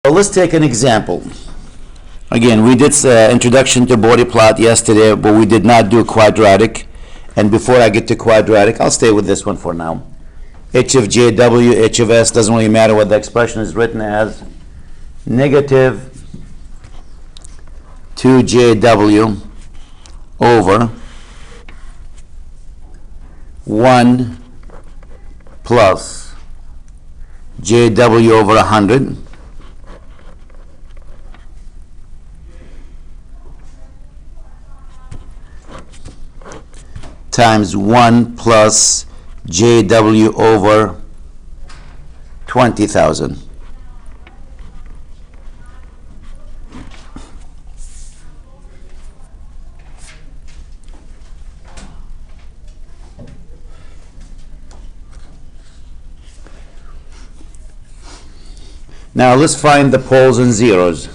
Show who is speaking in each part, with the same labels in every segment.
Speaker 1: So let's take an example. Again, we did introduction to Bode plot yesterday, but we did not do quadratic. And before I get to quadratic, I'll stay with this one for now. H of JW, H of S, doesn't really matter what the expression is written as. Negative 2JW over 1 plus JW over 100 times 1 plus JW over 20,000. Now let's find the poles and zeros.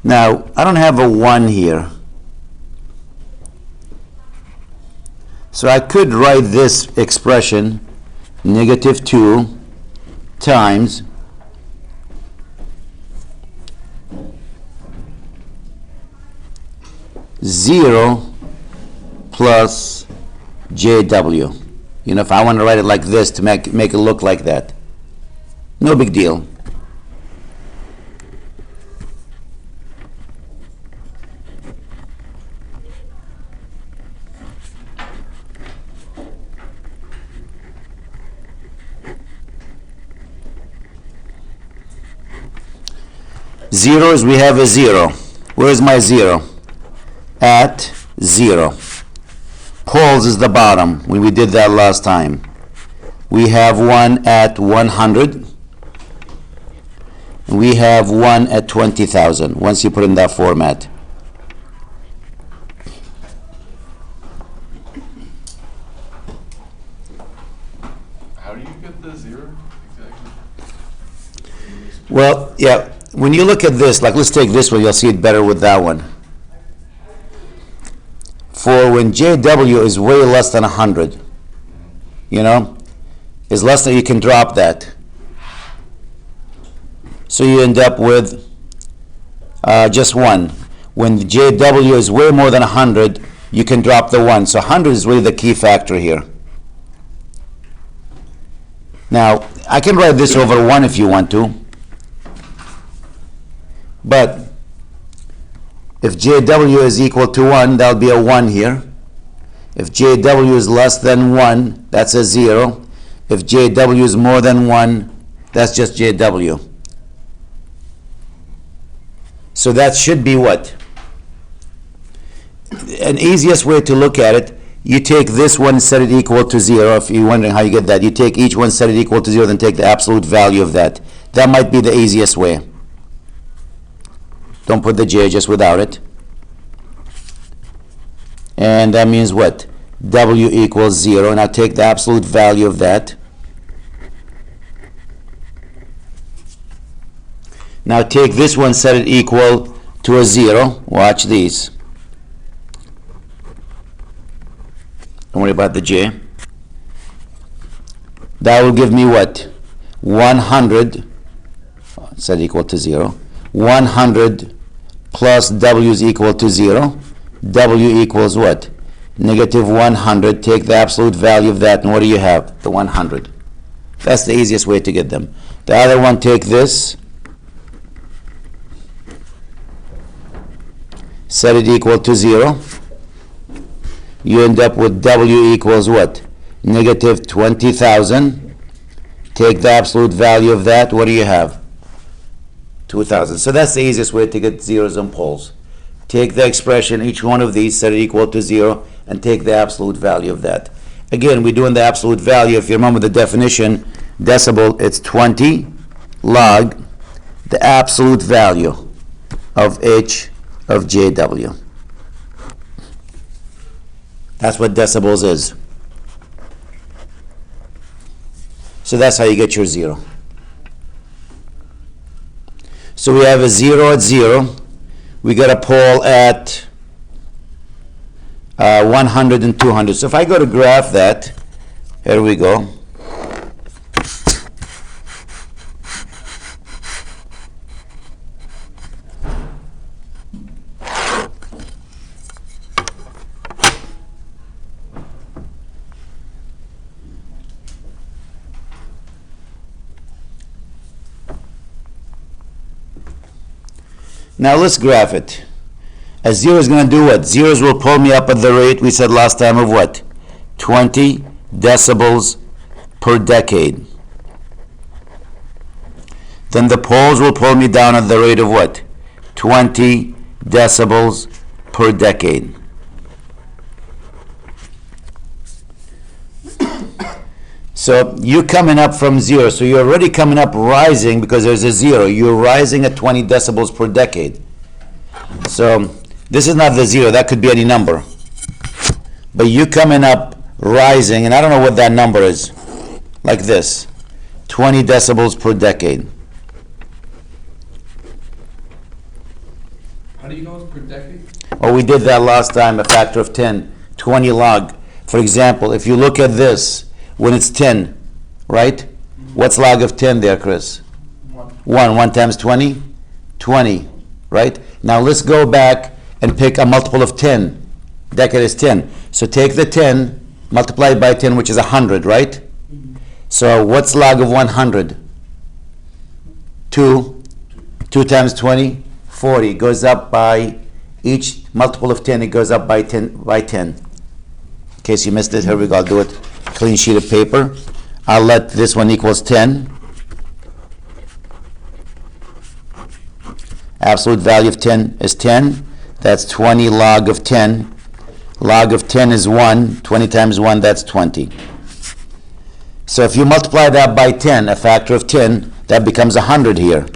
Speaker 1: Now, I don't have a 1 here. So I could write this expression, negative 2 times zero plus JW. You know, if I want to write it like this to make it look like that. No big deal. Zeros, we have a 0. Where's my 0? At 0. Poles is the bottom, when we did that last time. We have 1 at 100. And we have 1 at 20,000, once you put in that format.
Speaker 2: How do you get the 0 exactly?
Speaker 1: Well, yeah. When you look at this, like let's take this one, you'll see it better with that one. For when JW is way less than 100, you know, is less than, you can drop that. So you end up with just 1. When JW is way more than 100, you can drop the 1. So 100 is really the key factor here. Now, I can write this over 1 if you want to. But if JW is equal to 1, that'll be a 1 here. If JW is less than 1, that's a 0. If JW is more than 1, that's just JW. So that should be what? An easiest way to look at it, you take this one, set it equal to 0. If you're wondering how you get that, you take each one, set it equal to 0, then take the absolute value of that. That might be the easiest way. Don't put the J, just without it. And that means what? W equals 0. Now take the absolute value of that. Now take this one, set it equal to a 0. Watch these. Don't worry about the J. That will give me what? 100. Set equal to 0. 100 plus W is equal to 0. W equals what? Negative 100. Take the absolute value of that, and what do you have? The 100. That's the easiest way to get them. The other one, take this, set it equal to 0. You end up with W equals what? Negative 20,000. Take the absolute value of that, what do you have? 2,000. So that's the easiest way to get zeros and poles. Take the expression, each one of these, set it equal to 0, and take the absolute value of that. Again, we're doing the absolute value. If you remember the definition, decibel, it's 20 log the absolute value of H of JW. That's what decibels is. So that's how you get your 0. So we have a 0 at 0. We got a pole at 100 and 200. So if I go to graph that, Here we go. Now let's graph it. A zero is going to do what? Zeros will pull me up at the rate we said last time of what? 20 decibels per decade. Then the poles will pull me down at the rate of what? 20 decibels per decade. So you're coming up from zero. So you're already coming up rising because there's a zero. You're rising at 20 decibels per decade. So this is not the zero. That could be any number. But you're coming up rising, and I don't know what that number is. Like this. 20 decibels per decade.
Speaker 2: How do you know it's per decade?
Speaker 1: Oh, we did that last time, a factor of 10. 20 log. For example, if you look at this, when it's 10, right? What's log of 10 there, Chris? 1. 1 times 20? 20, right? Now let's go back and pick a multiple of 10. Decade is 10. So take the 10, multiply it by 10, which is 100, right? So what's log of 100? 2. 2 times 20? 40. It goes up by each multiple of 10, it goes up by 10. In case you missed it, here we go. I'll do it. Clean sheet of paper. I'll let this one equals 10. Absolute value of 10 is 10. That's 20 log of 10. Log of 10 is 1. 20 times 1, that's 20. So if you multiply that by 10, a factor of 10, that becomes 100 here.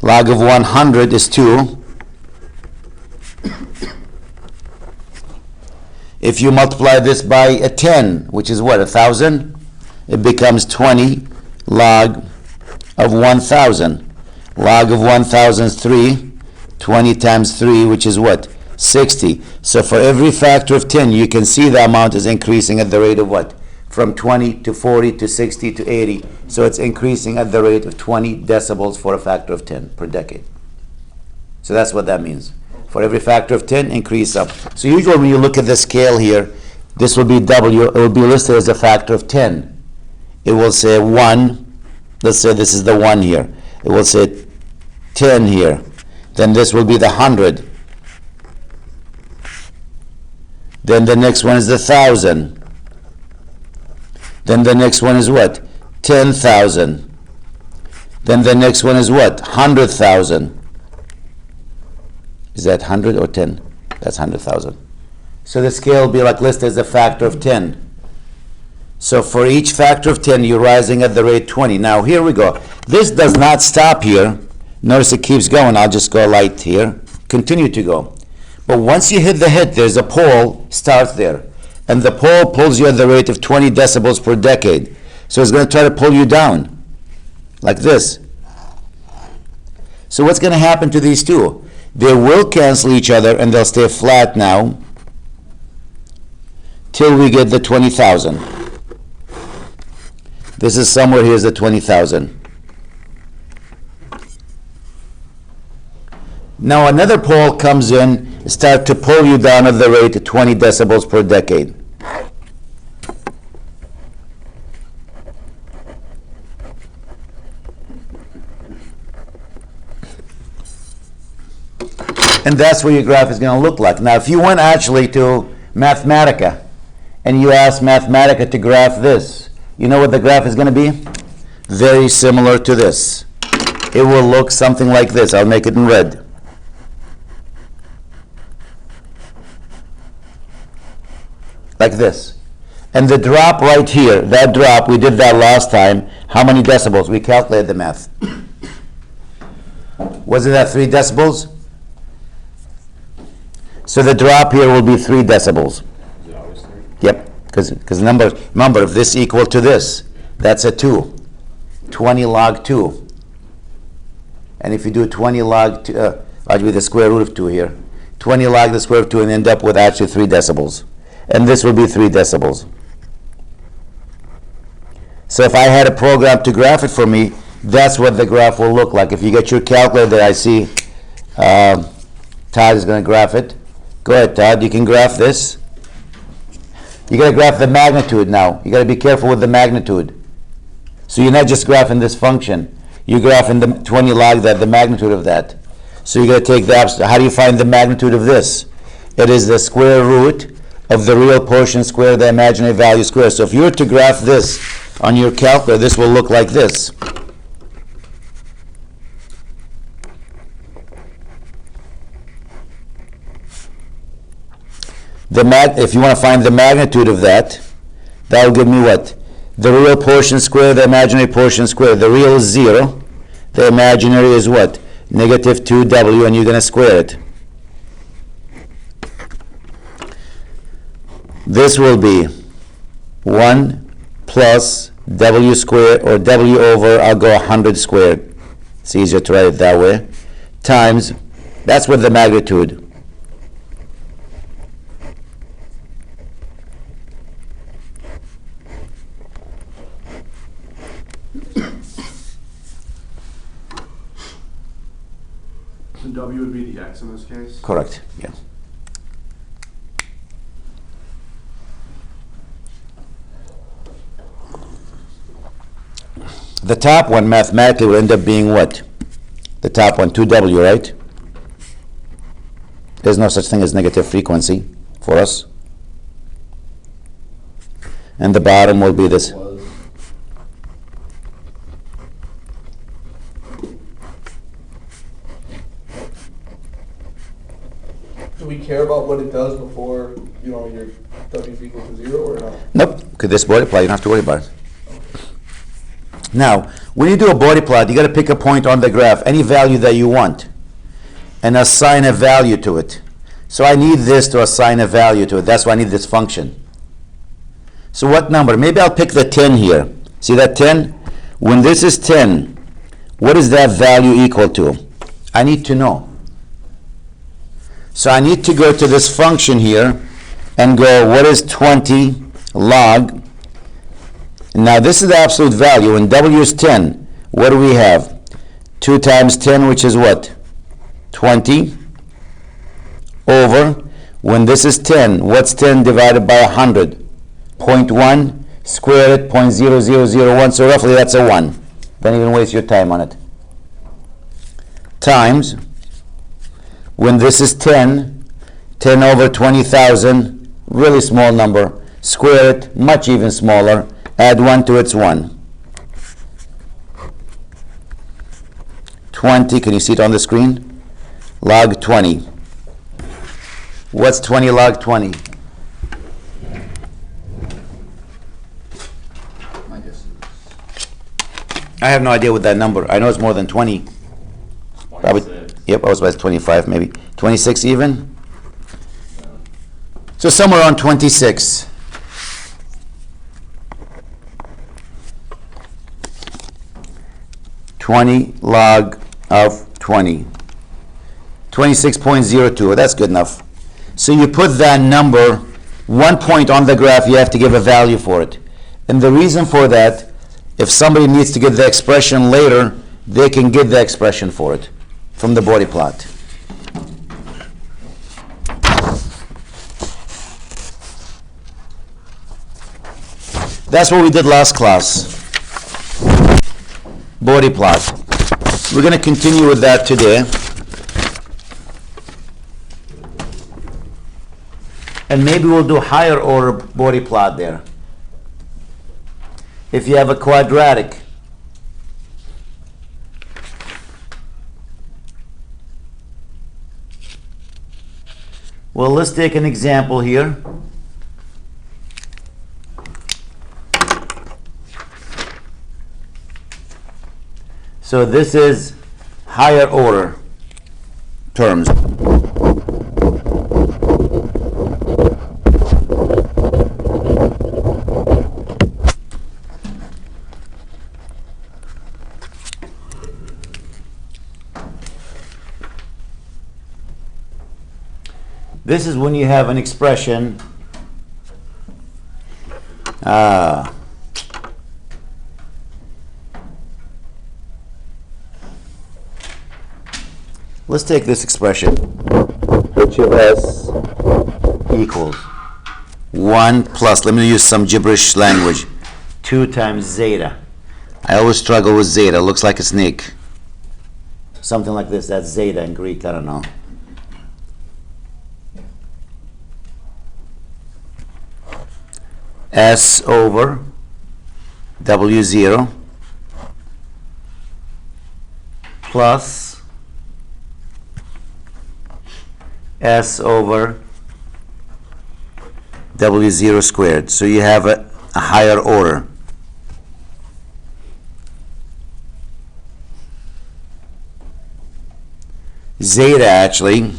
Speaker 1: Log of 100 is 2. If you multiply this by a 10, which is what, 1,000? It becomes 20 log of 1,000. Log of 1,000 is 3. 20 times 3, which is what? 60. So for every factor of 10, you can see the amount is increasing at the rate of what? From 20 to 40 to 60 to 80. So it's increasing at the rate of 20 decibels for a factor of 10 per decade. So that's what that means. For every factor of 10, increase up. So usually when you look at the scale here, this will be W. It will be listed as a factor of 10. It will say 1. Let's say this is the 1 here. It will say 10 here. Then this will be the 100. Then the next one is the 1,000. Then the next one is what? 10,000. Then the next one is what? 100,000. Is that 100 or 10? That's 100,000. So the scale will be like listed as a factor of 10. So for each factor of 10, you're rising at the rate 20. Now here we go. This does not stop here. Notice it keeps going. I'll just go light here. Continue to go. But once you hit the hit, there's a pole, start there. And the pole pulls you at the rate of 20 decibels per decade. So it's going to try to pull you down, like this. So what's going to happen to these two? They will cancel each other and they'll stay flat now till we get the 20,000. This is somewhere here's the 20,000. Now another pole comes in, start to pull you down at the rate of 20 decibels per decade. And that's what your graph is going to look like. Now, if you went actually to Mathematica and you ask Mathematica to graph this, you know what the graph is going to be? Very similar to this. It will look something like this. I'll make it in red. Like this. And the drop right here, that drop, we did that last time. How many decibels? We calculated the math. Wasn't that 3 decibels? So the drop here will be 3 decibels.
Speaker 2: Is it always 3?
Speaker 1: Yep, because remember, if this equal to this, that's a 2. 20 log 2. And if you do 20 log 2, I'll give you the square root of 2 here. 20 log the square root of 2 and end up with actually 3 decibels. And this will be 3 decibels. So if I had a program to graph it for me, that's what the graph will look like. If you get your calculator, I see Todd is going to graph it. Go ahead, Todd. You can graph this. You got to graph the magnitude now. You got to be careful with the magnitude. So you're not just graphing this function. You're graphing the 20 log that, the magnitude of that. So you got to take the absolute. How do you find the magnitude of this? It is the square root of the real portion square, the imaginary value square. So if you were to graph this on your calculator, this will look like this. If you want to find the magnitude of that, that will give me what? The real portion square, the imaginary portion square. The real is 0. The imaginary is what? Negative 2w, and you're going to square it. This will be 1 plus w squared, or w over, I'll go 100 squared. It's easier to write it that way. Times, that's what the magnitude.
Speaker 3: And W would be the X in this case?
Speaker 1: Correct, yeah. The top one mathematically will end up being what? The top one, 2w, right? There's no such thing as negative frequency for us. And the bottom will be this.
Speaker 3: Do we care about what it does before, your W is equal to 0 or not?
Speaker 1: Nope, because this Bode plot, you don't have to worry about it. Now, when you do a Bode plot, you got to pick a point on the graph, any value that you want, and assign a value to it. So I need this to assign a value to it. That's why I need this function. So what number? Maybe I'll pick the 10 here. See that 10? When this is 10, what is that value equal to? I need to know. So I need to go to this function here and go, what is 20 log? Now this is the absolute value. When w is 10, what do we have? 2 times 10, which is what? 20 over, when this is 10, what's 10 divided by 100? 0.1, square it, 0.0001, so roughly that's a 1. Don't even waste your time on it. Times, when this is 10, 10 over 20,000, really small number, square it, much even smaller, add 1 to its 1. 20, can you see it on the screen? Log 20. What's 20 log 20? I have no idea what that number. I know it's more than 20. Probably, yep, I was about 25 maybe. 26 even? So somewhere around 26. Log of 20. 26.02, well, that's good enough. So you put that number, 1 point on the graph, you have to give a value for it. And the reason for that, if somebody needs to get the expression later, they can get the expression for it from the Bode plot. That's what we did last class. Bode plot. We're going to continue with that today. And maybe we'll do higher order Bode plot there. If you have a quadratic, well, let's take an example here. So this is higher order terms. This is when you have an expression. Let's take this expression. H of S equals 1 plus, let me use some gibberish language, 2 times zeta. I always struggle with zeta. It looks like a snake. Something like this. That's zeta in Greek. I don't know. S over W0 plus S over W0 squared. So you have a higher order. Zeta actually,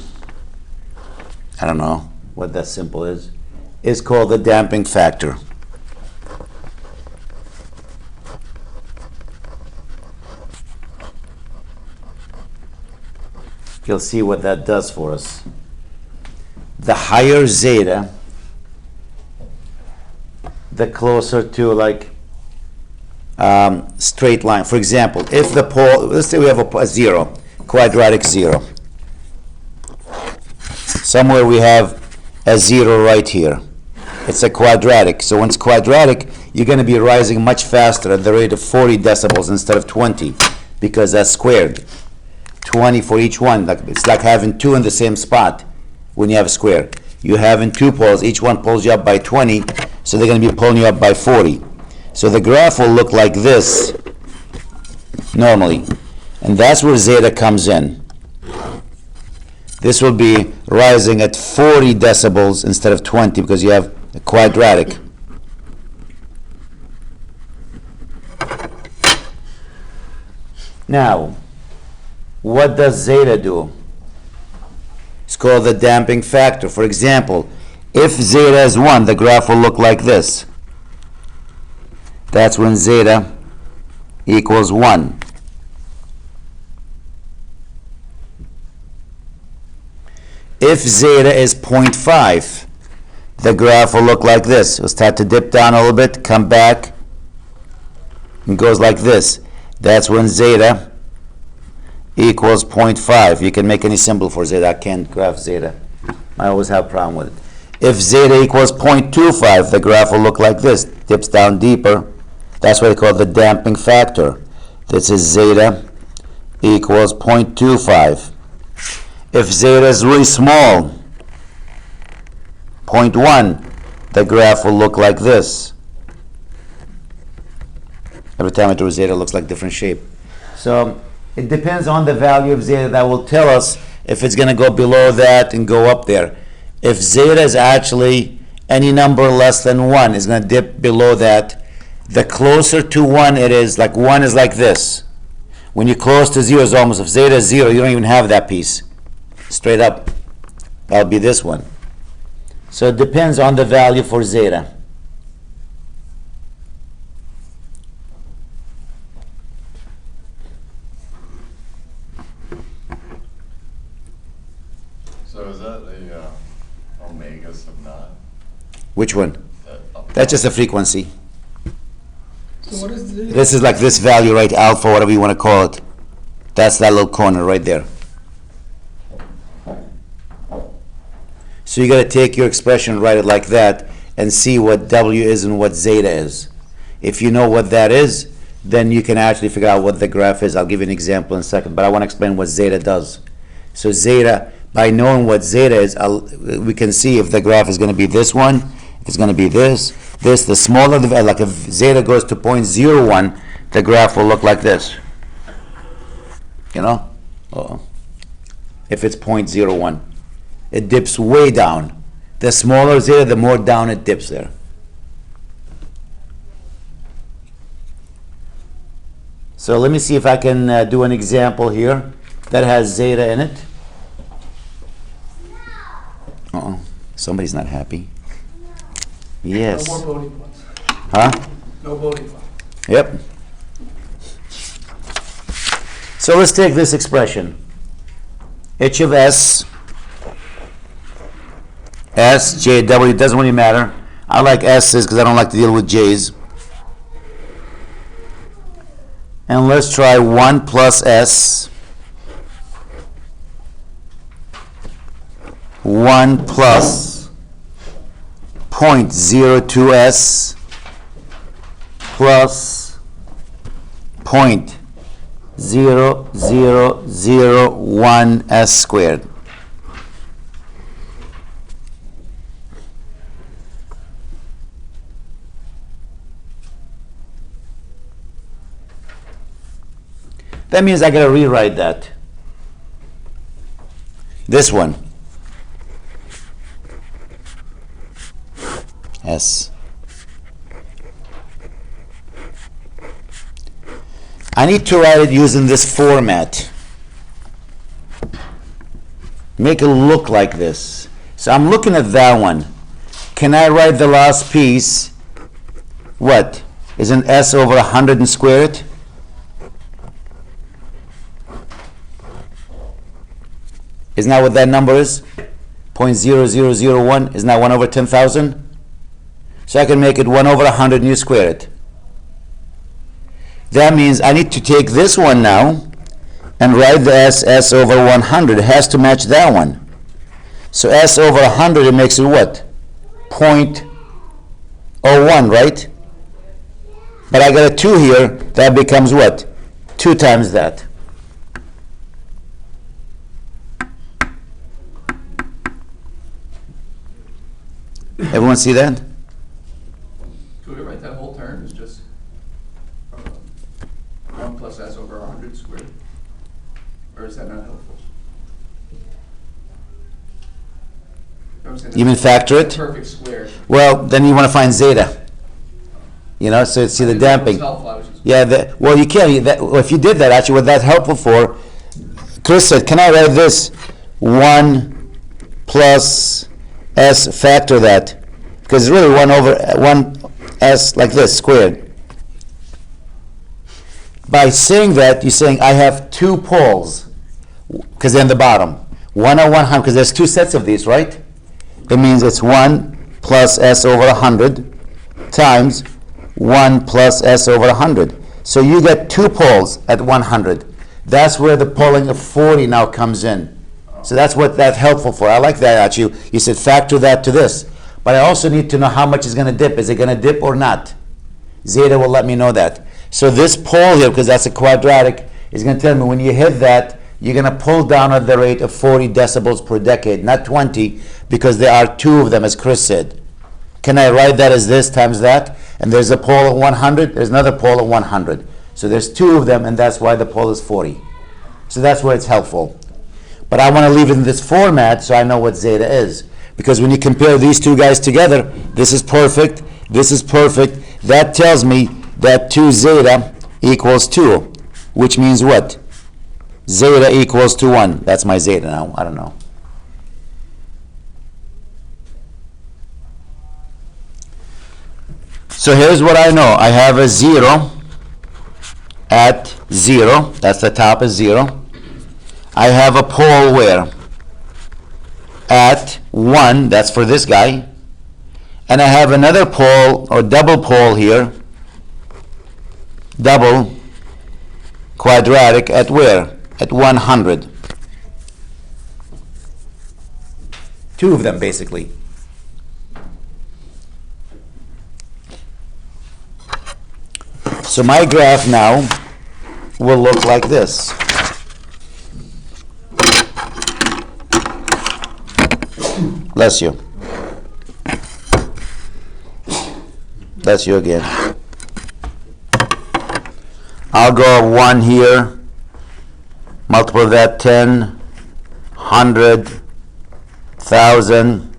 Speaker 1: I don't know what that symbol is called the damping factor. You'll see what that does for us. The higher zeta, the closer to like straight line. For example, if the pole, let's say we have a zero, quadratic zero. Somewhere we have a zero right here. It's a quadratic. So when it's quadratic, you're going to be rising much faster at the rate of 40 decibels instead of 20, because that's squared. 20 for each one. It's like having two in the same spot when you have a square. You having two poles, each one pulls you up by 20, so they're going to be pulling you up by 40. So the graph will look like this normally. And that's where zeta comes in. This will be rising at 40 decibels instead of 20 because you have a quadratic. Now, what does zeta do? It's called the damping factor. For example, if zeta is 1, the graph will look like this. That's when zeta equals 1. If zeta is 0.5, the graph will look like this. It'll start to dip down a little bit, come back, and goes like this. That's when zeta equals 0.5. You can make any symbol for zeta. I can't graph zeta. I always have a problem with it. If zeta equals 0.25, the graph will look like this. Dips down deeper. That's what they call the damping factor. This is zeta equals 0.25. If zeta is really small, 0.1, the graph will look like this. Every time I do zeta, it looks like different shape. So it depends on the value of zeta that will tell us if it's going to go below that and go up there. If zeta is actually any number less than 1, it's going to dip below that. The closer to 1 it is, like 1 is like this. When you're close to 0, it's almost, if zeta is 0, you don't even have that piece. Straight up, that'll be this one. So it depends on the value for zeta.
Speaker 2: So is that a omega sub naught?
Speaker 1: Which one? That's just a frequency.
Speaker 3: So what is this?
Speaker 1: This is like this value, right? Alpha, whatever you want to call it. That's that little corner right there. So you got to take your expression, write it like that, and see what W is and what zeta is. If you know what that is, then you can actually figure out what the graph is. I'll give you an example in a second, but I want to explain what zeta does. So zeta, by knowing what zeta is, we can see if the graph is going to be this one, if it's going to be this. The smaller the value, like if zeta goes to 0.01, the graph will look like this. You know? If it's 0.01. It dips way down. The smaller zeta, the more down it dips there. So let me see if I can do an example here that has zeta in it. Uh-oh, somebody's not happy. Yes.
Speaker 3: No more Bode plots.
Speaker 1: Huh?
Speaker 3: No Bode plot.
Speaker 1: Yep. So let's take this expression. H of S S, J, W, doesn't really matter. I like S's because I don't like to deal with J's. And let's try 1 plus S. 1 plus 0.02S plus 0.0001S squared. That means I gotta rewrite that. This one. S. I need to write it using this format. Make it look like this. So I'm looking at that one. Can I write the last piece? What? Isn't S over 100 and square it? Isn't that what that number is? 0.0001, isn't that 1 over 10,000? So I can make it 1 over 100 and you square it. That means I need to take this one now and write the S over 100. It has to match that one. So S over 100, it makes it what? 0.01, right? But I got a 2 here, that becomes what? 2 times that. Everyone see that?
Speaker 3: Could we write that whole term as just 1 plus S over 100 squared? Or is that not helpful? I'm saying
Speaker 1: You mean factor it?
Speaker 3: perfect square.
Speaker 1: Well, then you want to find zeta. You know, so see the damping. Yeah, well, you can't. Well, if you did that, actually, what that's helpful for, Chris said, can I write this 1 plus S factor that? Because it's really 1 over 1 S like this, squared. By saying that, you're saying I have 2 poles, because they're in the bottom. 1 or 100, because there's 2 sets of these, right? It means it's 1 plus S over 100 times 1 plus S over 100. So you get 2 poles at 100. That's where the poling of 40 now comes in. So that's what that's helpful for. I like that actually. You said factor that to this. But I also need to know how much is going to dip. Is it going to dip or not? Zeta will let me know that. So this pole here, because that's a quadratic, is going to tell me when you hit that, you're going to pull down at the rate of 40 decibels per decade, not 20, because there are 2 of them, as Chris said. Can I write that as this times that? And there's a pole at 100, there's another pole at 100. So there's 2 of them, and that's why the pole is 40. So that's where it's helpful. But I want to leave it in this format so I know what zeta is. Because when you compare these 2 guys together, this is perfect, this is perfect. That tells me that 2 zeta equals 2, which means what? Zeta equals to 1. That's my zeta now. I don't know. So here's what I know. I have a 0 at 0. That's the top is 0. I have a pole where? At 1. That's for this guy. And I have another pole, or double pole here. Double quadratic at where? At 100. 2 of them, basically. So my graph now will look like this. Bless you. Bless you again. I'll go 1 here, multiple that 10, 100, 1,000,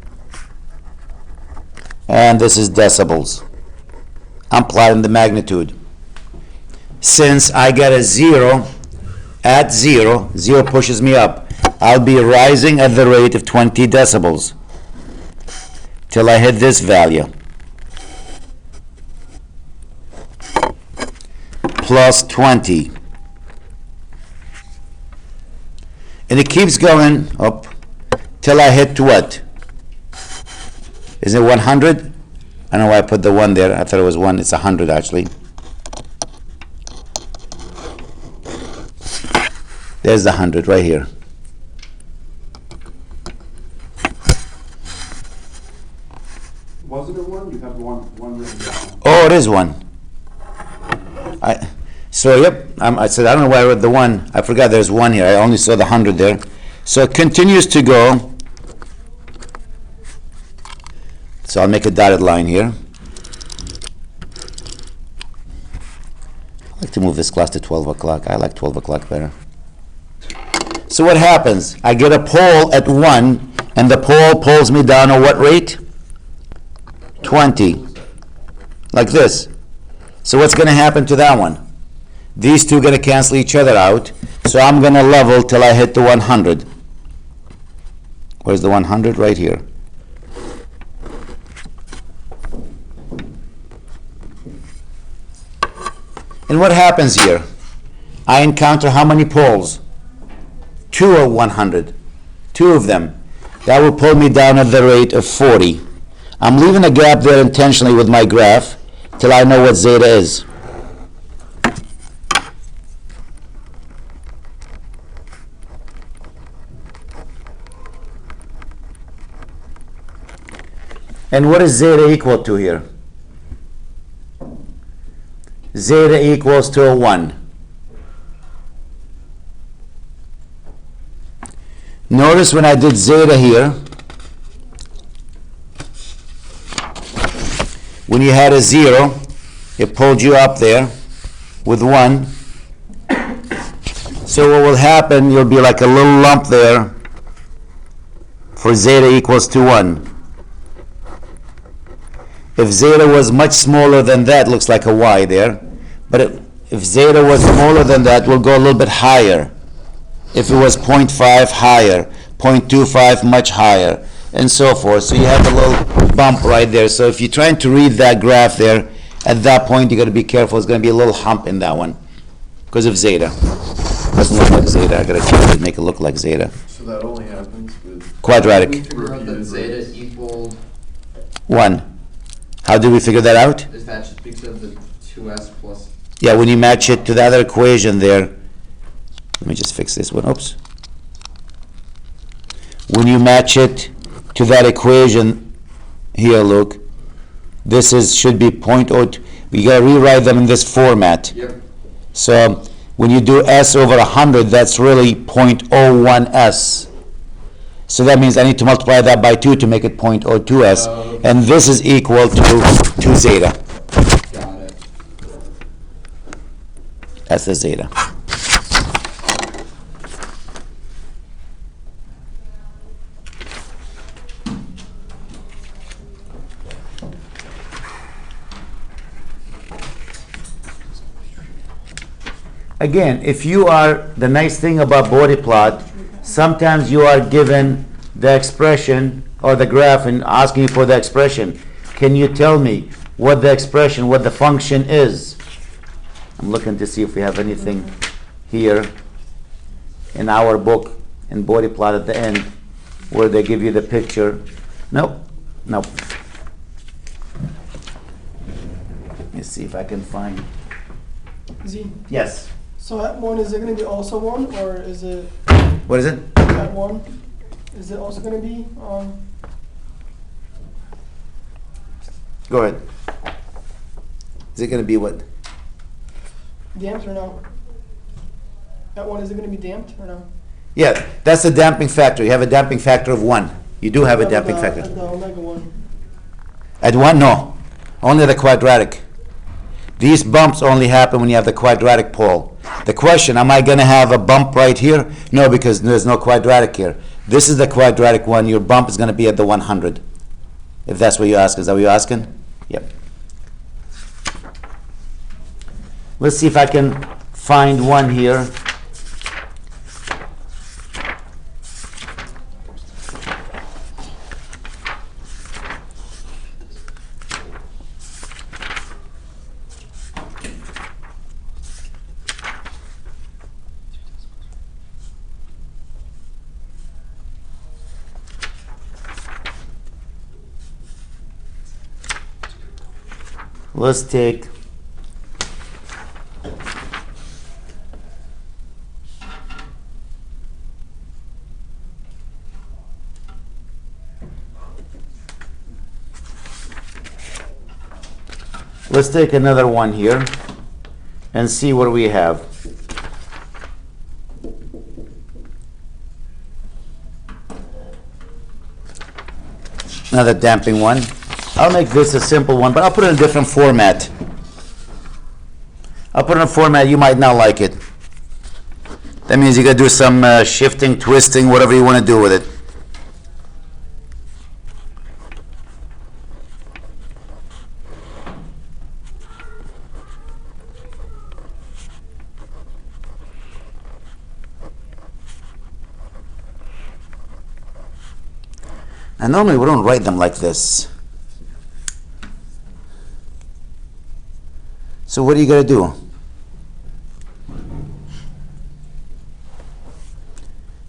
Speaker 1: and this is decibels. I'm plotting the magnitude. Since I get a 0 at 0, 0 pushes me up, I'll be rising at the rate of 20 decibels till I hit this value. Plus 20. And it keeps going up till I hit what? Is it 100? I don't know why I put the 1 there. I thought it was 1. It's 100 actually. There's the 100 right here.
Speaker 4: Wasn't it 1? You have one written down.
Speaker 1: Oh, it is 1. So yep, I said I don't know why I read the 1. I forgot there's 1 here. I only saw the 100 there. So it continues to go. So I'll make a dotted line here. I like to move this class to 12 o'clock. I like 12 o'clock better. So what happens? I get a pole at 1, and the pole pulls me down at what rate? 20. Like this. So what's going to happen to that one? These two are going to cancel each other out. So I'm going to level till I hit the 100. Where's the 100? Right here. And what happens here? I encounter how many poles? 2 of 100. 2 of them. That will pull me down at the rate of 40. I'm leaving a gap there intentionally with my graph till I know what zeta is. And what is zeta equal to here? Zeta equals to a 1. Notice when I did zeta here, when you had a 0, it pulled you up there with 1. So what will happen, you'll be like a little lump there for zeta equals to 1. If zeta was much smaller than that, looks like a y there. But if zeta was smaller than that, we'll go a little bit higher. If it was 0.5, higher. 0.25, much higher. And so forth. So you have a little bump right there. So if you're trying to read that graph there, at that point you got to be careful. There's going to be a little hump in that one because of zeta. Doesn't look like zeta. I got to change it, make it look like zeta.
Speaker 2: So that only happens with
Speaker 1: Quadratic.
Speaker 5: Figure out that zeta equaled,
Speaker 1: 1. How did we figure that out?
Speaker 5: is that just because of the 2s plus?
Speaker 1: Yeah, when you match it to the other equation there. Let me just fix this one. Oops. When you match it to that equation here, look, this should be 0.02. We got to rewrite them in this format.
Speaker 5: Yep.
Speaker 1: So when you do s over 100, that's really 0.01s. So that means I need to multiply that by 2 to make it 0.02s. And this is equal to zeta.
Speaker 5: Got it.
Speaker 1: That's the zeta. Again, if you are, the nice thing about Bode plot, sometimes you are given the expression or the graph and asking for the expression. Can you tell me what the expression, what the function is? I'm looking to see if we have anything here in our book in Bode plot at the end where they give you the picture. Nope. Nope. Let me see if I can find.
Speaker 6: Z.
Speaker 1: Yes.
Speaker 6: So at 1, is it going to be also 1, or is it
Speaker 1: What is it?
Speaker 6: at 1? Is it also going to be
Speaker 1: Go ahead. Is it going to be what?
Speaker 6: damped or no? At 1, is it going to be damped or no?
Speaker 1: Yeah, that's the damping factor. You have a damping factor of 1. You do have a damping
Speaker 6: At
Speaker 1: factor.
Speaker 6: the omega 1.
Speaker 1: At 1, no. Only the quadratic. These bumps only happen when you have the quadratic pole. The question, am I going to have a bump right here? No, because there's no quadratic here. This is the quadratic one. Your bump is going to be at the 100. If that's what you're asking. Is that what you're asking? Yep. Let's see if I can find one here. let's take another one here and see what we have. Another damping one. I'll make this a simple one, but I'll put it in a different format. I'll put it in a format you might not like it. That means you gotta do some shifting, twisting, whatever you want to do with it. And normally we don't write them like this. So what are you going to do?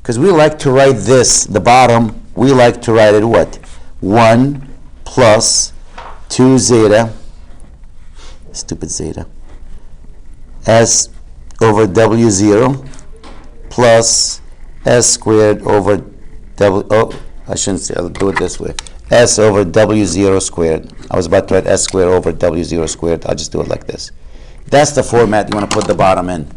Speaker 1: Because we like to write this, the bottom, we like to write it what? 1 plus 2 zeta, stupid zeta, S over W0 plus S squared over W, oh, I shouldn't say, I'll do it this way. S over W0 squared. I was about to write S squared over W0 squared. I'll just do it like this. That's the format you want to put the bottom in.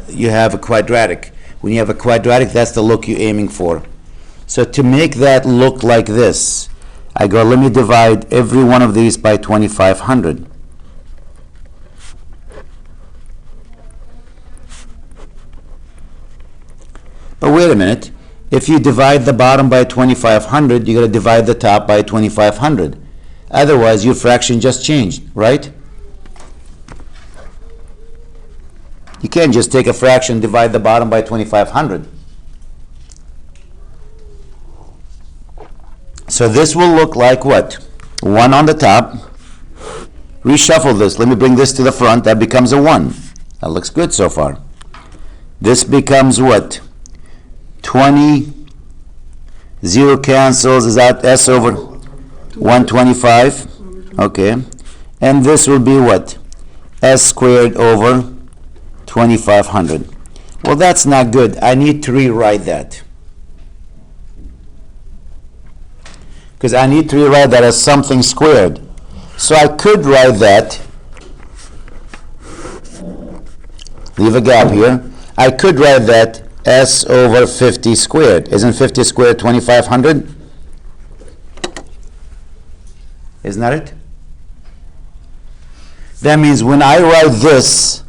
Speaker 1: You have a quadratic. When you have a quadratic, that's the look you're aiming for. So to make that look like this, I go, let me divide every one of these by 2,500. But wait a minute. If you divide the bottom by 2,500, you're going to divide the top by 2,500. Otherwise, your fraction just changed, right? You can't just take a fraction and divide the bottom by 2,500. So this will look like what? 1 on the top. Reshuffle this. Let me bring this to the front. That becomes a 1. That looks good so far. This becomes what? 20, 0 cancels, is that S over 125? Okay. And this will be what? S squared over 2,500. Well, that's not good. I need to rewrite that. Because I need to rewrite that as something squared. So I could write that, leave a gap here. I could write that S over 50 squared. Isn't 50 squared 2,500? Isn't that it? That means when I write this,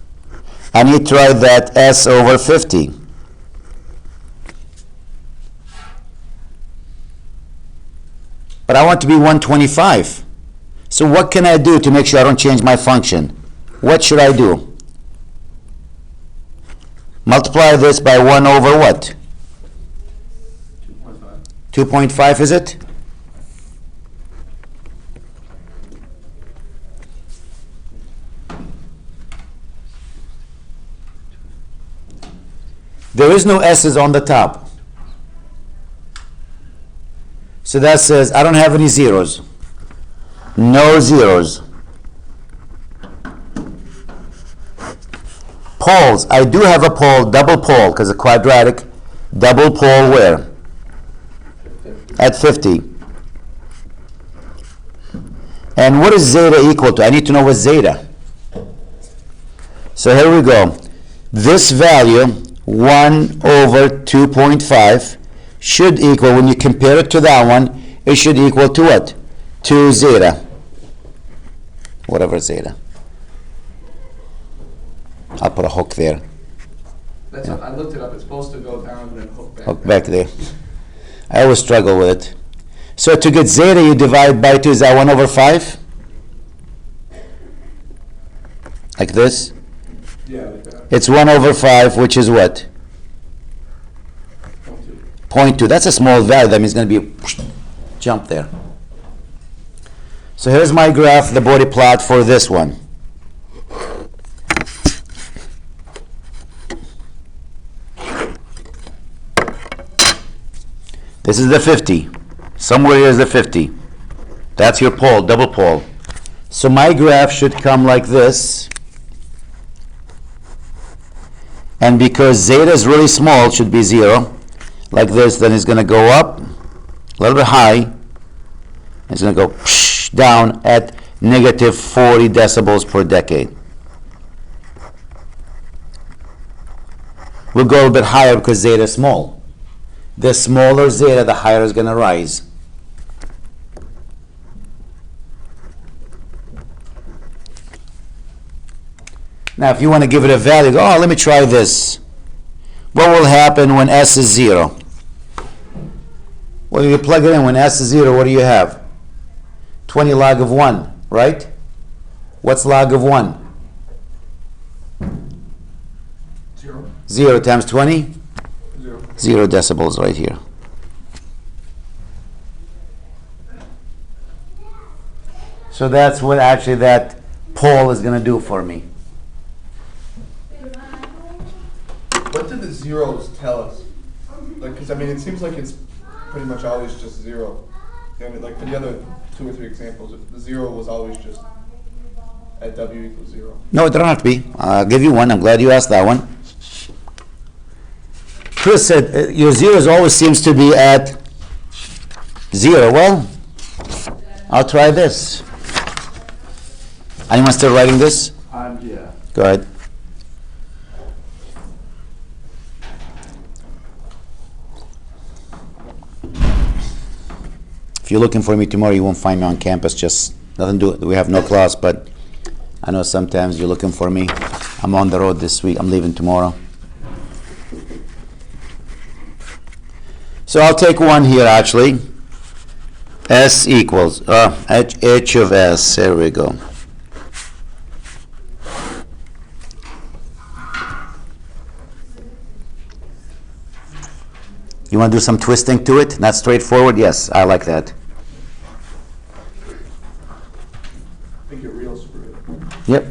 Speaker 1: I need to write that S over 50. But I want to be 125. So what can I do to make sure I don't change my function? What should I do? Multiply this by 1 over what?
Speaker 4: 2.5.
Speaker 1: 2.5 is it? There is no S's on the top. So that says I don't have any zeros. No zeros. Poles. I do have a pole, double pole, because a quadratic, double pole where? At 50. And what is zeta equal to? I need to know what zeta. So here we go. This value, 1 over 2.5, should equal, when you compare it to that one, it should equal to what? 2 zeta. Whatever zeta. I'll put a hook there.
Speaker 3: That's what, I looked it up, it's supposed to go down and then hook back.
Speaker 1: Hook back there. I always struggle with it. So to get zeta, you divide by 2. Is that 1 over 5? Like this?
Speaker 3: Yeah, like that.
Speaker 1: It's 1 over 5, which is what? 0.2. That's a small value. That means it's going to be a jump there. So here's my graph, the Bode plot for this one. This is the 50. Somewhere here is the 50. That's your pole, double pole. So my graph should come like this. And because zeta is really small, it should be 0. Like this, then it's going to go up a little bit high. It's going to go down at negative 40 decibels per decade. We'll go a little bit higher because zeta is small. The smaller zeta, the higher it's going to rise. Now, if you want to give it a value, go, oh, let me try this. What will happen when S is 0? Well, you plug it in. When S is 0, what do you have? 20 log of 1, right? What's log of 1?
Speaker 3: 0.
Speaker 1: 0 times 20?
Speaker 3: 0.
Speaker 1: 0 decibels right here. So that's what actually that pole is going to do for me.
Speaker 3: What do the zeros tell us? Like, because I mean, it seems like it's pretty much always just 0. I mean, like for the other 2 or 3 examples, if the 0 was always just at W equals 0.
Speaker 1: No, it don't have to be. I'll give you one. I'm glad you asked that one. Chris said your zeros always seems to be at 0. Well, I'll try this. Anyone still writing this?
Speaker 4: Yeah.
Speaker 1: Go ahead. If you're looking for me tomorrow, you won't find me on campus. Just nothing to do. We have no class, but I know sometimes you're looking for me. I'm on the road this week. I'm leaving tomorrow. So I'll take one here actually. S equals H of S. There we go. You want to do some twisting to it? Not straightforward? Yes, I like that.
Speaker 3: Make it real screwed.
Speaker 1: Yep.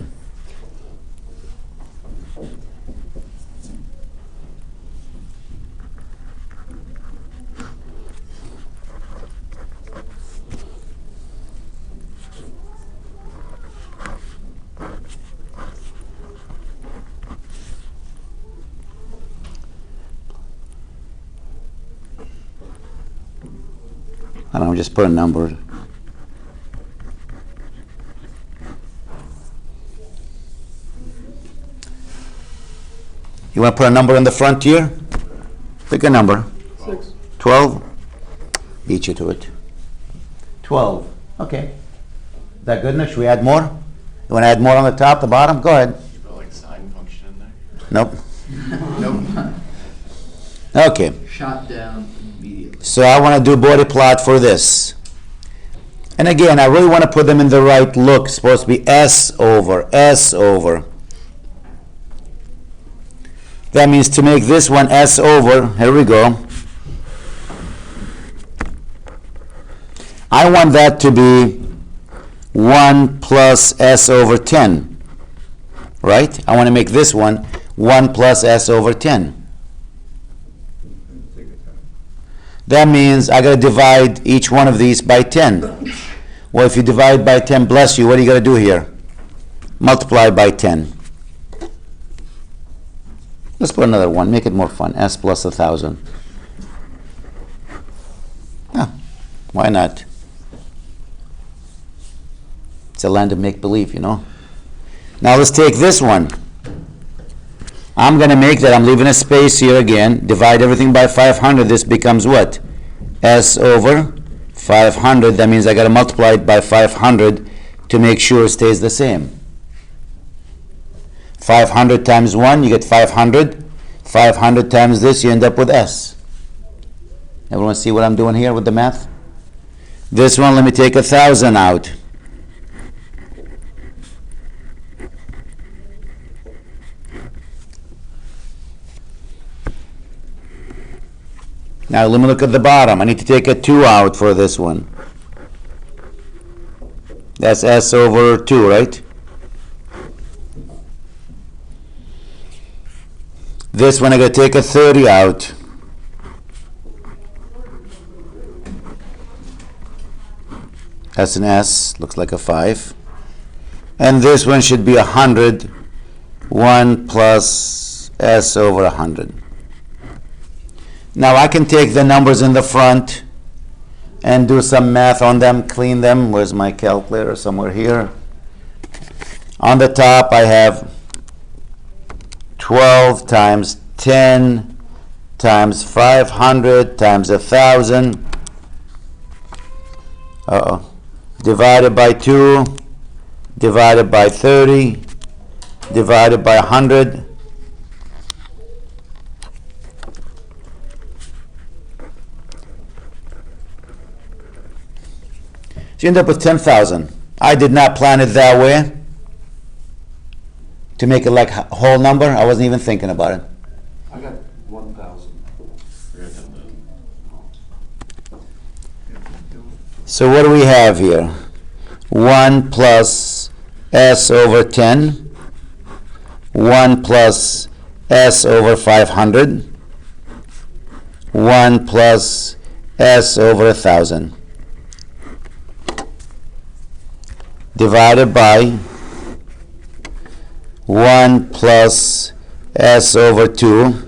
Speaker 1: I don't know, just put a number. You want to put a number in the front here? Pick a number.
Speaker 6: 6.
Speaker 1: 12? Beat you to it. 12. Okay. Is that good enough? Should we add more? You want to add more on the top, the bottom? Go ahead.
Speaker 2: You put like sine function in there?
Speaker 1: Nope.
Speaker 5: Nope.
Speaker 1: Okay.
Speaker 5: Shot down immediately.
Speaker 1: So I want to do Bode plot for this. And again, I really want to put them in the right look. It's supposed to be S over, S over. That means to make this one S over, here we go. I want that to be 1 plus S over 10. Right? I want to make this one 1 plus S over 10.
Speaker 3: Take a 10.
Speaker 1: That means I got to divide each one of these by 10. Well, if you divide by 10, bless you, what do you got to do here? Multiply by 10. Let's put another one, make it more fun. S plus 1,000. Yeah, why not? It's a land of make-believe, you know. Now let's take this one. I'm going to make that, I'm leaving a space here again, divide everything by 500, this becomes what? S over 500, that means I got to multiply it by 500 to make sure it stays the same. 500 times 1, you get 500. 500 times this, you end up with S. Everyone see what I'm doing here with the math? This one, let me take 1,000 out. Now let me look at the bottom. I need to take a 2 out for this one. That's S over 2, right? This one I gotta take a 30 out. That's an S, looks like a 5. And this one should be 100, 1 plus s over 100. Now I can take the numbers in the front and do some math on them, clean them. Where's my calculator? Somewhere here. On the top I have 12 times 10 times 500 times 1,000. Divided by 2, divided by 30, divided by 100. So you end up with 10,000. I did not plan it that way to make it like a whole number. I wasn't even thinking about it.
Speaker 4: I got 1,000.
Speaker 1: So what do we have here? 1 plus s over 10, 1 plus s over 500, 1 plus s over 1,000, divided by 1 plus s over 2,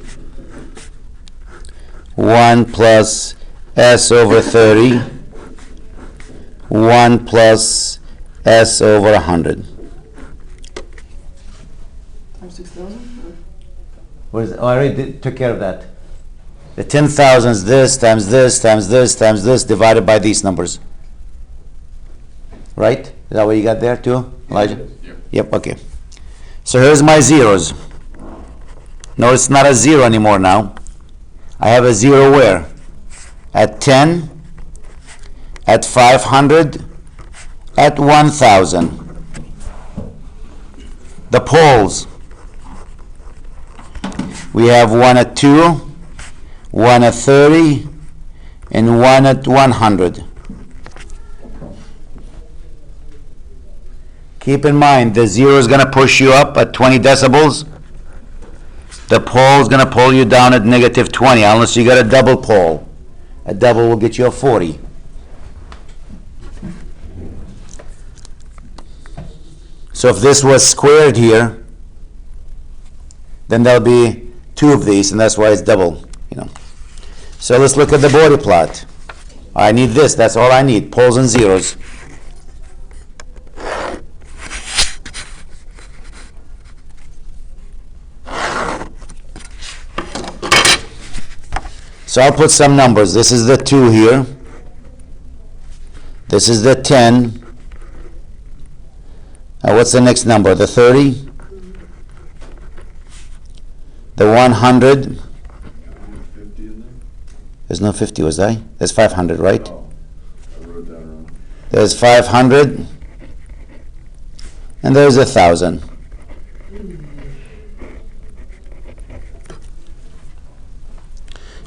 Speaker 1: 1 plus s over 30, 1 plus s over 100.
Speaker 6: Times 6,000?
Speaker 1: I already took care of that. The 10,000 is this times this times this times this divided by these numbers. Right? Is that what you got there too, Elijah? Yep, okay. So here's my zeros. No, it's not a zero anymore now. I have a zero where? At 10, at 500, at 1,000. The poles. We have one at 2, one at 30, and one at 100. Keep in mind, the zero is going to push you up at 20 decibels. The pole is going to pull you down at negative 20, unless you got a double pole. A double will get you a 40. So if this was squared here, then there'll be 2 of these, and that's why it's double, you know. So let's look at the Bode plot. I need this, that's all I need, poles and zeros. So I'll put some numbers. This is the 2 here. This is the 10. What's the next number? The 30? The 100?
Speaker 2: 50 in there?
Speaker 1: There's no 50, was I? There's 500, right?
Speaker 2: Oh, I wrote that wrong.
Speaker 1: There's 500. And there's 1,000.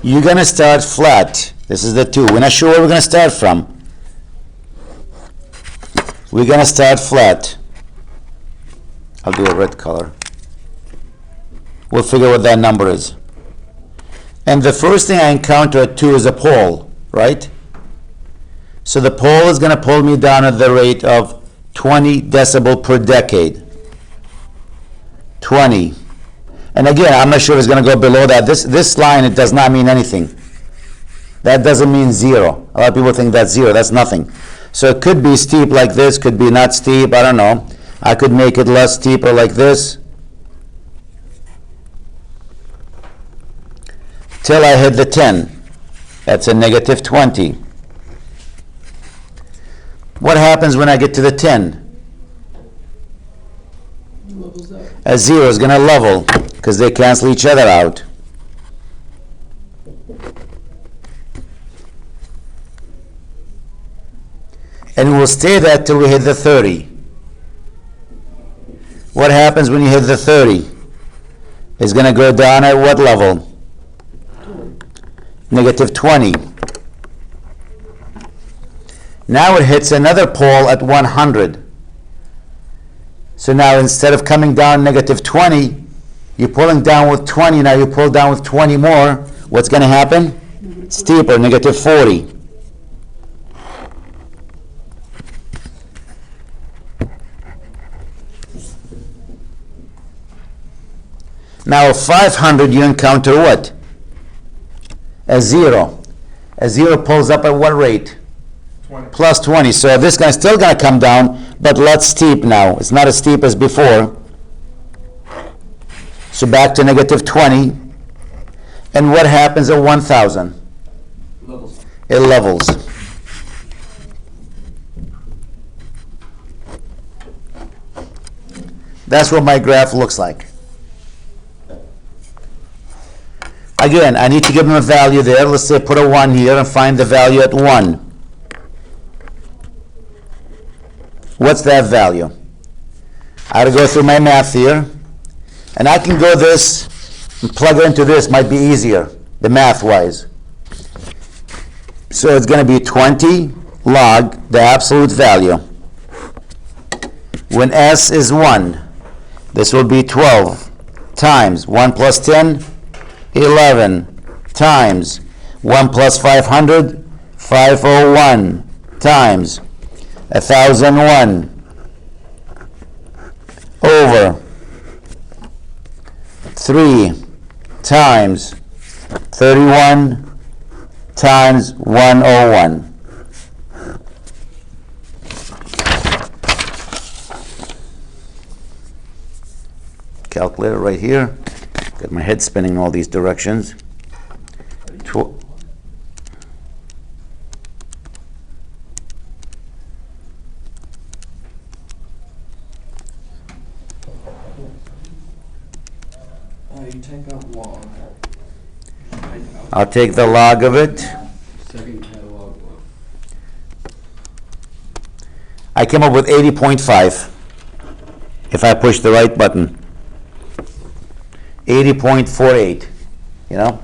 Speaker 1: You're going to start flat. This is the 2. We're not sure where we're going to start from. We're going to start flat. I'll do a red color. We'll figure what that number is. And the first thing I encounter at 2 is a pole, right? So the pole is going to pull me down at the rate of 20 decibel per decade. 20. And again, I'm not sure if it's going to go below that. This line, it does not mean anything. That doesn't mean 0. A lot of people think that's 0. That's nothing. So it could be steep like this, could be not steep, I don't know. I could make it less steeper like this. Till I hit the 10. That's a negative 20. What happens when I get to the 10?
Speaker 6: Levels out.
Speaker 1: A 0 is going to level because they cancel each other out. And we'll stay there till we hit the 30. What happens when you hit the 30? It's going to go down at what level? Negative 20. Now it hits another pole at 100. So now instead of coming down negative 20, you're pulling down with 20. Now you pull down with 20 more. What's going to happen? Steeper, negative 40. Now 500 you encounter what? A zero. A zero pulls up at what rate?
Speaker 3: 20.
Speaker 1: Plus 20. So this guy's still going to come down, but less steep now. It's not as steep as before. So back to negative 20. And what happens at 1,000?
Speaker 4: Levels.
Speaker 1: It levels. That's what my graph looks like. Again, I need to give them a value there. Let's say put a 1 here and find the value at 1. What's that value? I gotta go through my math here. And I can go this and plug it into this. Might be easier, the math-wise. So it's going to be 20 log the absolute value. When S is 1, this will be 12 times 1 plus 10, 11 times 1 plus 500, 501 times 1,001 over 3 times 31 times 101. Calculator right here. Got my head spinning in all these directions.
Speaker 4: You take out log.
Speaker 1: I'll take the log of it.
Speaker 4: Second catalog log.
Speaker 1: I came up with 80.5 if I push the right button. 80.48, you know?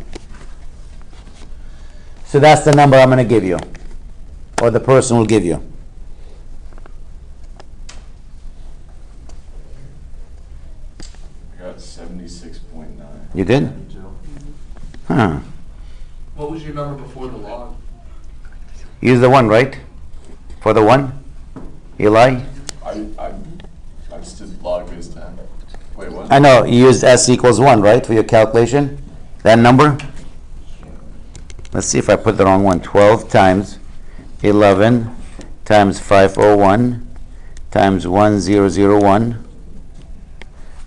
Speaker 1: So that's the number I'm going to give you, or the person will give you.
Speaker 2: I got 76.9.
Speaker 1: You did? Huh.
Speaker 3: What was your number before the log?
Speaker 1: Use the 1, right? For the 1? Eli?
Speaker 2: I just did log base 10. Wait, what?
Speaker 1: I know, you used S equals 1, right, for your calculation? That number? Let's see if I put the wrong one. 12 times 11 times 501 times 1001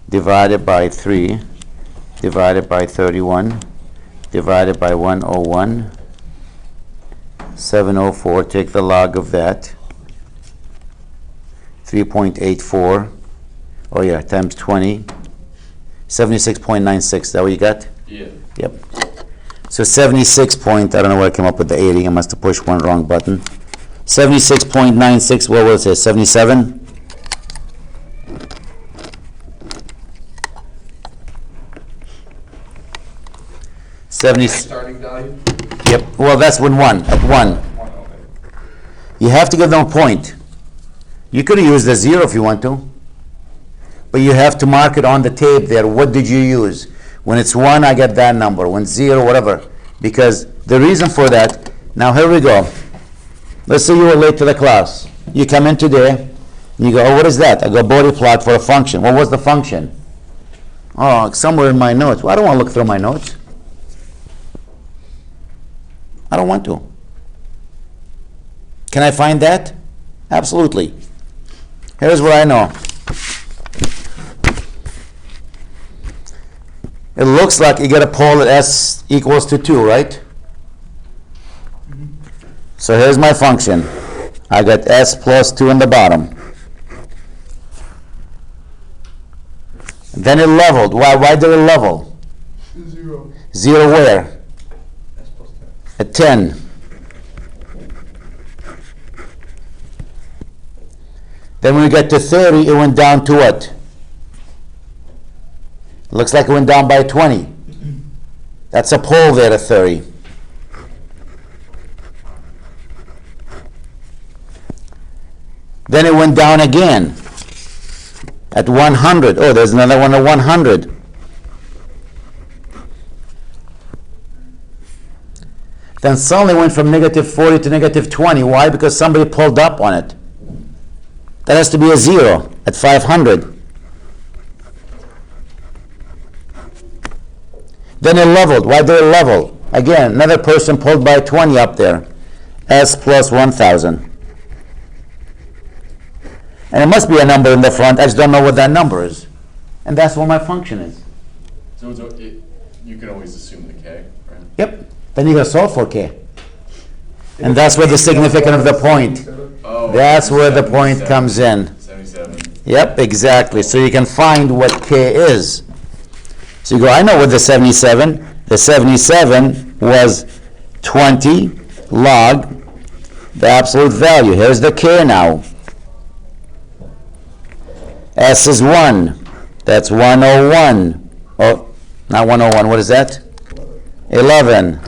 Speaker 1: divided by 3 divided by 31 divided by 101. 704, take the log of that. 3.84. Oh yeah, times 20. 76.96, is that what you got?
Speaker 2: Yeah.
Speaker 1: Yep. So 76 point, I don't know where I came up with the 80. I must have pushed one wrong button. 76.96, what was it, 77?
Speaker 3: Starting value?
Speaker 1: Yep, well, that's when 1, at 1.
Speaker 3: One, okay.
Speaker 1: You have to give them a point. You could use the 0 if you want to, but you have to mark it on the tape there. What did you use? When it's 1, I get that number. When 0, whatever. Because the reason for that, now here we go. Let's say you were late to the class. You come in today, and you go, oh, what is that? I go, Bode plot for a function. What was the function? Oh, it's somewhere in my notes. Well, I don't want to look through my notes. I don't want to. Can I find that? Absolutely. Here's what I know. It looks like you get a pole at S equals to 2, right? So here's my function. I got S plus 2 in the bottom. Then it leveled. Why did it level?
Speaker 3: 0.
Speaker 1: 0 where?
Speaker 3: S plus 10.
Speaker 1: At 10. Then when we get to 30, it went down to what? Looks like it went down by 20. That's a pole there at 30. Then it went down again at 100. Oh, there's another one at 100. Then suddenly went from negative 40 to negative 20. Why? Because somebody pulled up on it. That has to be a 0 at 500. Then it leveled. Why did it level? Again, another person pulled by 20 up there. S plus 1,000. And it must be a number in the front. I just don't know what that number is. And that's what my function is.
Speaker 2: So you can always assume the K, right?
Speaker 1: Yep. Then you gotta solve for K. And that's where the significance of the point.
Speaker 2: Oh.
Speaker 1: That's where the point
Speaker 2: 77.
Speaker 1: comes in.
Speaker 2: 77.
Speaker 1: Yep, exactly. So you can find what K is. So you go, I know what the 77. The 77 was 20 log the absolute value. Here's the K now. S is 1. That's 101. Oh, not 101. What is that? 11.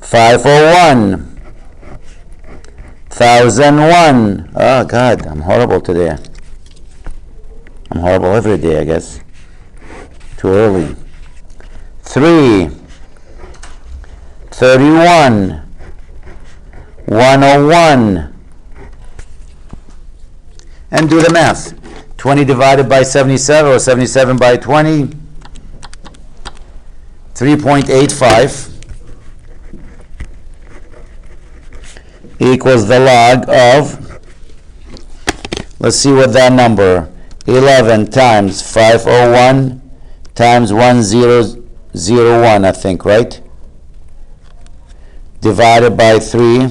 Speaker 1: 501. 1001. Oh, God, I'm horrible today. I'm horrible every day, I guess. Too early. 3. 31. 101. And do the math. 20 divided by 77, or 77 by 20. 3.85 equals the log of, let's see what that number, 11 times 501 times 1001, I think, right? Divided by 3,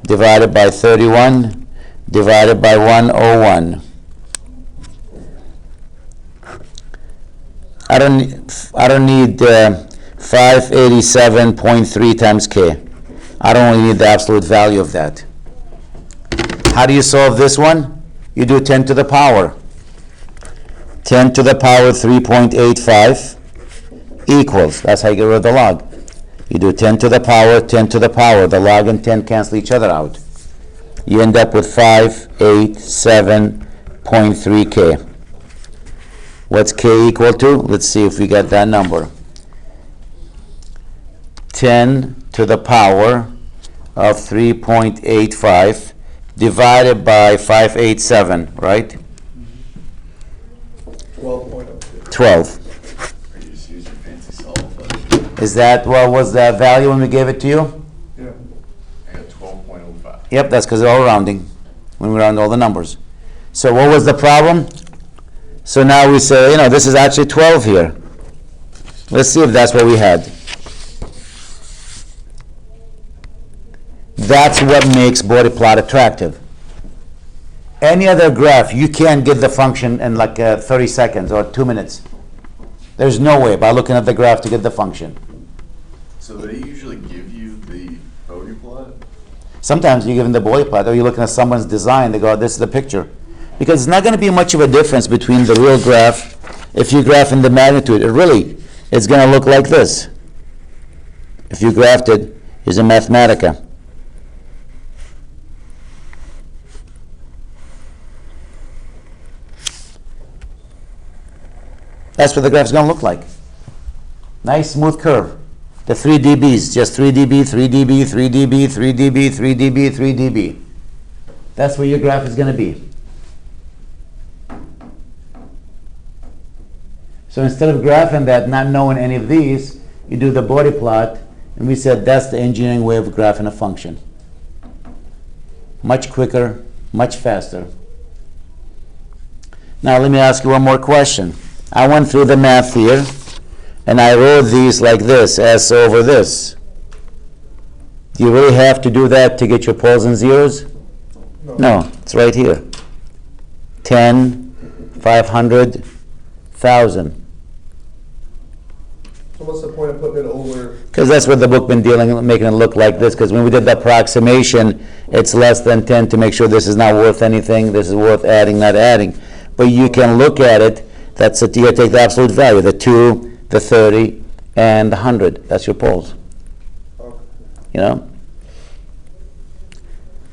Speaker 1: divided by 31, divided by 101. I don't need 587.3 times K. I don't only need the absolute value of that. How do you solve this one? You do 10 to the power. 10 to the power 3.85 equals, that's how you get rid of the log. You do 10 to the power, 10 to the power. The log and 10 cancel each other out. You end up with 587.3 K. What's K equal to? Let's see if we got that number. 10 to the power of 3.85 divided by 587, right?
Speaker 3: 12.02.
Speaker 1: 12.
Speaker 2: Or you just use your fancy solve, but
Speaker 1: Is that what was the value when we gave it to you?
Speaker 3: Yeah.
Speaker 2: I got 12.05.
Speaker 1: Yep, that's because it's all rounding, when we round all the numbers. So what was the problem? So now we say, this is actually 12 here. Let's see if that's what we had. That's what makes Bode plot attractive. Any other graph, you can't get the function in like 30 seconds or 2 minutes. There's no way by looking at the graph to get the function.
Speaker 2: So they usually give you the Bode plot?
Speaker 1: Sometimes you give them the Bode plot, or you're looking at someone's design, they go, this is the picture. Because it's not going to be much of a difference between the real graph, if you graph in the magnitude. It's going to look like this. If you graphed it using Mathematica. That's what the graph is going to look like. Nice smooth curve. The 3 dBs, just 3 dB, 3 dB, 3 dB, 3 dB, 3 dB, 3 dB. That's where your graph is going to be. So instead of graphing that, not knowing any of these, you do the Bode plot, and we said that's the engineering way of graphing a function. Much quicker, much faster. Now let me ask you one more question. I went through the math here, and I wrote these like this, S over this. Do you really have to do that to get your poles and zeros? No, it's right here. 10, 500, 1,000.
Speaker 3: So what's the point of putting it over?
Speaker 1: Because that's what the book been making it look like this, because when we did the approximation, it's less than 10 to make sure this is not worth anything, this is worth adding, not adding. But you can look at it, that's it, you gotta take the absolute value, the 2, the 30, and the 100. That's your poles.
Speaker 3: Okay.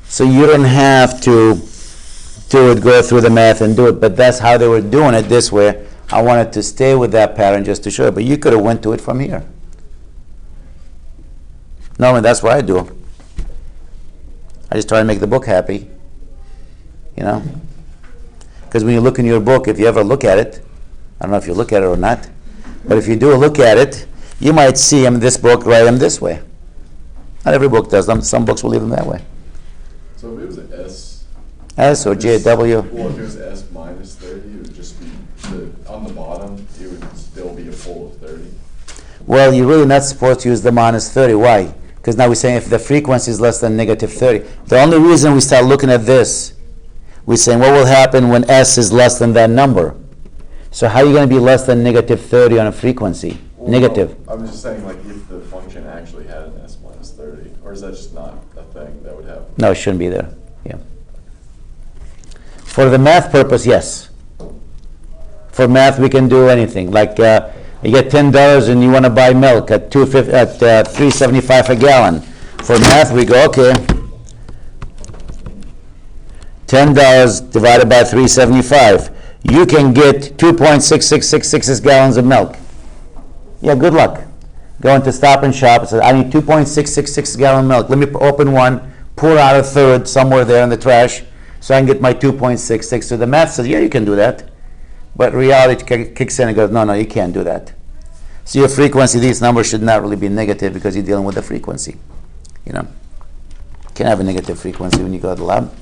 Speaker 1: So you don't have to go through the math and do it, but that's how they were doing it this way. I wanted to stay with that pattern just to show you, but you could have went to it from here. Normally that's what I do. I just try to make the book happy, Because when you look in your book, if you ever look at it, I don't know if you look at it or not, but if you do look at it, you might see in this book write them this way. Not every book does them. Some books will leave them that way.
Speaker 2: So if it was S.
Speaker 1: S or J, W.
Speaker 2: Well, if it was S minus 30, it would just be, on the bottom, it would still be a full of 30.
Speaker 1: Well, you're really not supposed to use the minus 30. Why? Because now we're saying if the frequency is less than negative 30. The only reason we start looking at this, we're saying what will happen when S is less than that number. So how are you going to be less than negative 30 on a frequency?
Speaker 2: Well,
Speaker 1: Negative.
Speaker 2: no, I'm just saying, like, if the function actually had an S minus 30, or is that just not a thing that would happen?
Speaker 1: No, it shouldn't be there. Yeah. For the math purpose, yes. For math, we can do anything. Like you get $10 and you want to buy milk at $3.75 a gallon. For math, we go okay. $10 divided by $3.75. You can get 2.6666 gallons of milk. Yeah, good luck. Go into Stop and Shop and say, I need 2.666 gallon milk. Let me open one, pour out a third somewhere there in the trash, so I can get my 2.66. So the math says, yeah, you can do that. But reality kicks in and goes, no, you can't do that. So your frequency, these numbers should not really be negative because you're dealing with the frequency. You know, can't have a negative frequency when you go to the lab.